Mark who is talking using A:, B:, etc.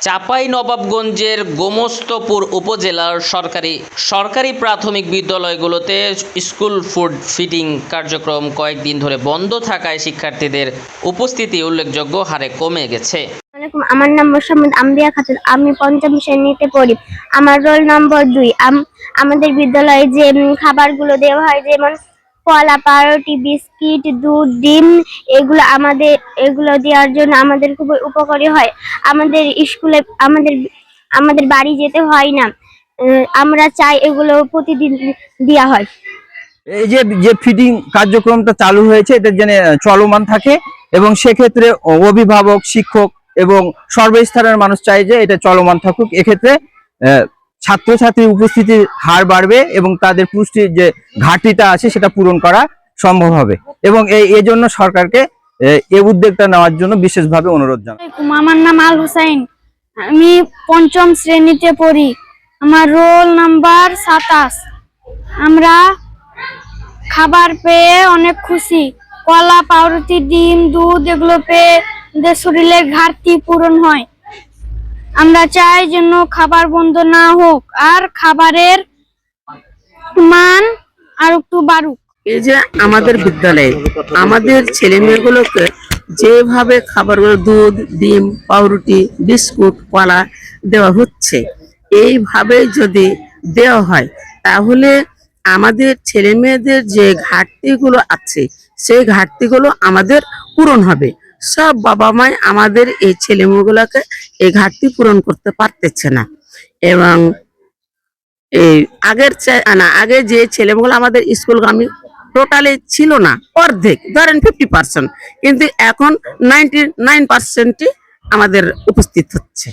A: চাঁপাইনবাবগঞ্জের গোমস্তাপুর উপজেলার সরকারি প্রাথমিক বিদ্যালয়গুলোতে স্কুল ফুড ফিডিং কার্যক্রম কয়েকদিন ধরে বন্ধ থাকায় শিক্ষার্থীদের উপস্থিতি উল্লেখযোগ্য হারে কমে গেছে।
B: আমার নাম মোসাম্মদ আম্বিয়া খাতুন। আমি পঞ্চম শ্রেণীতে পড়ি। আমার রোল নম্বর 2। আমাদের বিদ্যালয়ে যে খাবারগুলো দেওয়া হয়, যেমন কলা, পাউরুটি, বিস্কিট, দুধ, ডিম, এগুলো দেওয়ার জন্য আমাদের খুব উপকারী হয়। আমাদের স্কুলে আমাদের বাড়ি যেতে হয় না। আমরা চাই এগুলো প্রতিদিন দেওয়া হয়।
C: এই যে ফিডিং কার্যক্রমটা চালু হয়েছে, এটা যেন চলমান থাকে এবং সেক্ষেত্রে অভিভাবক, শিক্ষক এবং সর্বস্তরের মানুষ চাই যে এটা চলমান থাকুক। এক্ষেত্রে ছাত্রছাত্রীর উপস্থিতির হার বাড়বে এবং তাদের পুষ্টির যে ঘাটতিটা আছে সেটা পূরণ করা সম্ভব হবে এবং এই জন্য সরকারকে এই উদ্যোগটা নেওয়ার জন্য বিশেষভাবে অনুরোধ জানাই।
D: আমার নাম আল হুসাইন। আমি পঞ্চম শ্রেণীতে পড়ি। আমার রোল নাম্বার 27। আমরা খাবার পেয়ে অনেক খুশি। কলা, পাউরুটি, ডিম, দুধ এগুলো পেয়ে শরীরের ঘাটতি পূরণ হয়। আমরা চাই যেন খাবার বন্ধ না হোক, আর খাবারের মান আর একটু বাড়ুক।
E: এই যে আমাদের বিদ্যালয়ে আমাদের ছেলে মেয়েগুলোকে যেভাবে খাবারগুলো দুধ, ডিম, পাউরুটি, বিস্কুট, কলা দেওয়া হচ্ছে, এইভাবে যদি দেওয়া হয় তাহলে আমাদের ছেলে মেয়েদের যে ঘাটতিগুলো আছে সেই ঘাটতিগুলো আমাদের পূরণ হবে। সব বাবা মাই আমাদের এই ছেলে মেয়েগুলোকে এই ঘাটতি পূরণ করতে পারতেছে না এবং এই আগে যে ছেলেমেয়েগুলো আমাদের স্কুলগামী টোটালি ছিল না, অর্ধেক, ধরেন 50%, কিন্তু এখন 99% আমাদের উপস্থিত হচ্ছে।